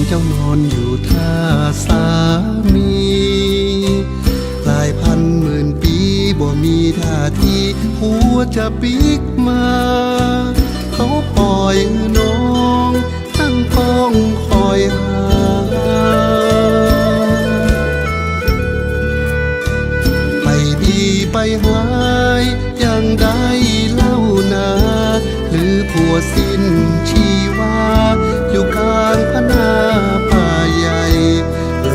เจ้านอนอยู่ท่าสามีหลายพันหมื่นปีบ่มีท่าทีหัวจะปิกมาเขาปล่อยน้องตั้งป้องคอยหาไปดีไปหายยังได้เล่านาหรือผัวสิ้นชีวาอยู่กลางพนาป่าใหญ่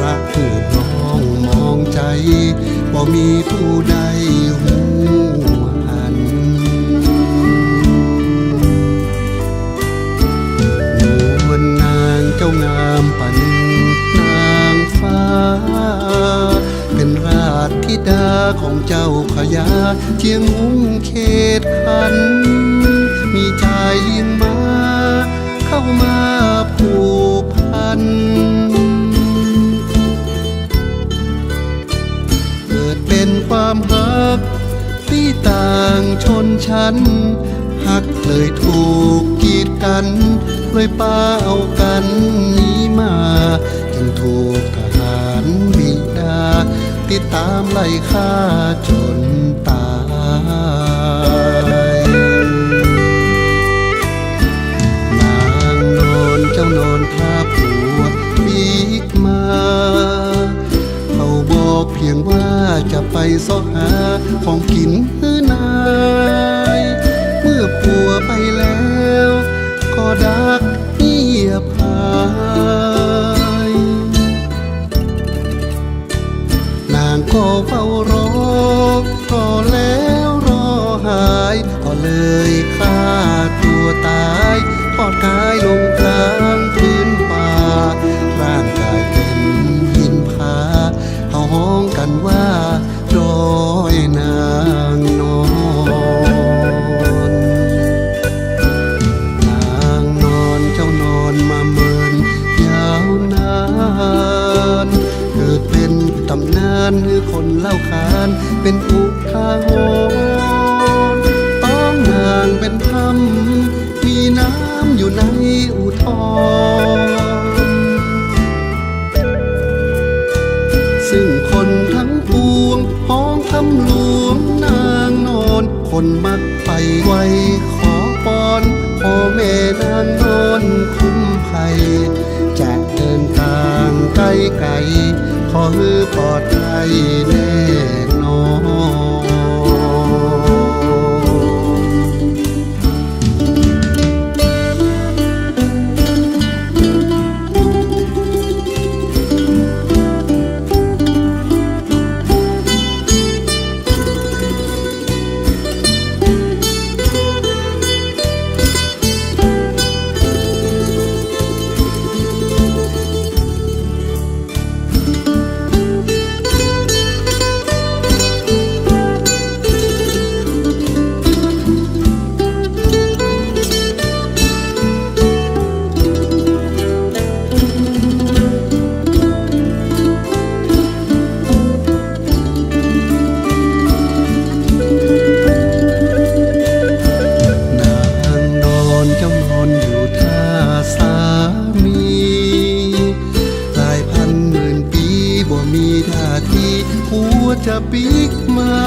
รักเพื่อน้องมองใจบ่มีผู้ใดหูหันนวลนางเจ้างามปานนางฟ้าเป็นราชธิดาของเจ้าขยาเชียงหุ้งเขตขันมีชายเลี้ยงมาเข้ามาผูกพันเกิดเป็นความฮักที่ต่างชนชั้นฮักเลยถูกกีดกันเลยป้าเอากันนี้มาจึงถูกทหารบิดาติดตามไล่ฆ่าจนตายเจ้านอนพาผัวปีกมาเขาบอกเพียงว่าจะไปเสาะหาของกินคือนายเมื่อผัวไปแล้วก็ดักเงียบหายนางก็เฝ้ารอก็แล้วรอหายก็เลยฆ่าตัวตายทอดกายลงกลางพื้นป่าร่างกายเป็นหินผาเขาห้องกันว่าดอยนางนอนนางนอนเจ้านอนมาเมินยาวนานเกิดเป็นตำนานคือคนเล่าขานเป็นอุทาหรณ์ต้องนางเป็นธรรมมีน้ำอยู่ในอุทธรซึ่งคนทั้งปวงพ้องคำหลวงนางนอนคนมักไปไวขอปอนพ่อแม่นางนอนคุ้มภัยจะเดินทางไกลไกลขอให้ปลอดภัยแน่นอนจะปิกมา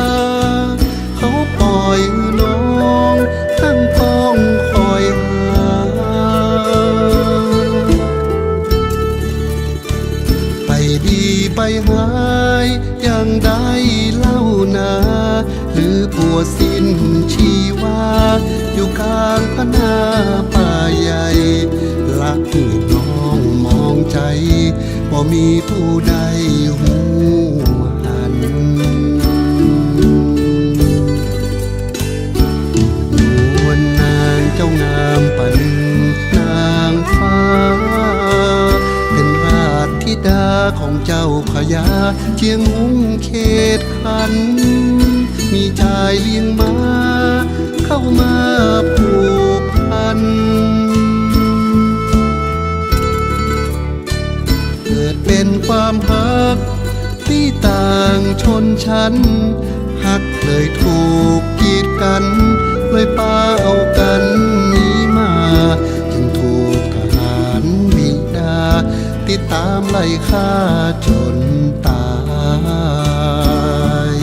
เขาปล่อยน้องตั้งป้องคอยหาไปดีไปหายยังได้เล่านาหรือผัวสิ้นชีวาอยู่กลางพนาป่าใหญ่รักน้องม องใจบ่มีผู้ใดหูหันนวลนางเจ้างามปานนางฟ้าเป็นราชธิดาของเจ้าพญาเชียงหุ้งเขตขันมีชายเลี้ยงม้าเข้ามาผูกพันเกิดเป็นความฮักที่ต่างชนชั้นฮักเลยถูกกีดกันเลยปาเอากันหนีมาจึงถูกทหารบิดาติดตามไล่ฆ่าจนตาย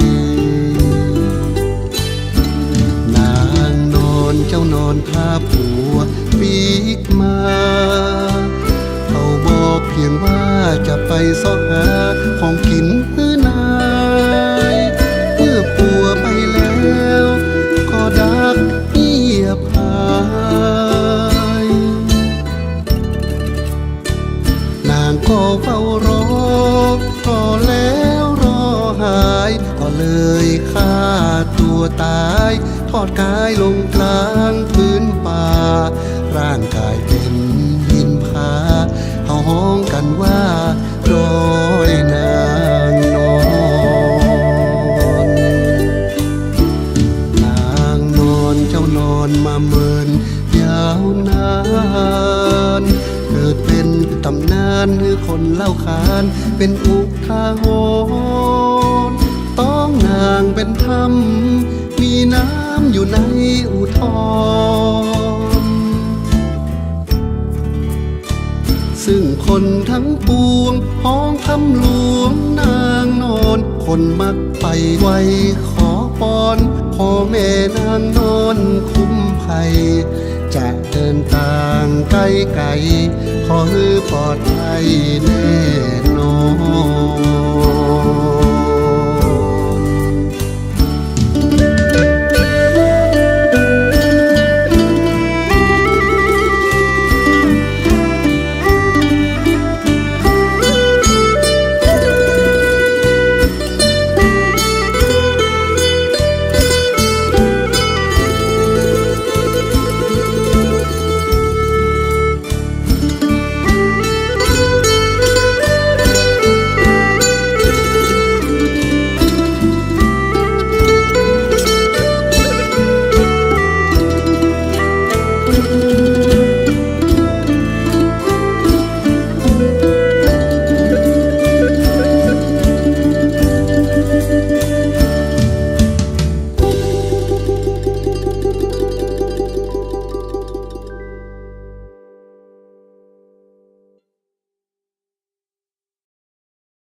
นางนอนเจ้านอนท่าผัวปีกมาเขาบอกเพียงว่าจะไปซอกหาของกินเพื่อนายเมื่อผัวไปแล้วก็ดักเงียบหายนางก็เฝ้ารอรอแล้วรอหายก็เลยฆ่าตัวตายทอดกายลงกลางพื้นป่าร่างกายเป็นหินผาเขาห้องกันว่ารอยนางนอนนางนอนเจ้านอนมาเมินยาวนานเกิดเป็นตำนานหรือคนเล่าขานเป็นอุทาหรณ์ต้องนางเป็นธรรมมีน้ำอยู่ในอุทธรณ์ซึ่งคนทั้งปวงพ้องทำหลวงนางนอนคนมักไปไวขอปอนพ่อแม่นางนอนคุ้มภัยจะเดินทางไกลไกลขอให้ปลอดภัยแน่นอน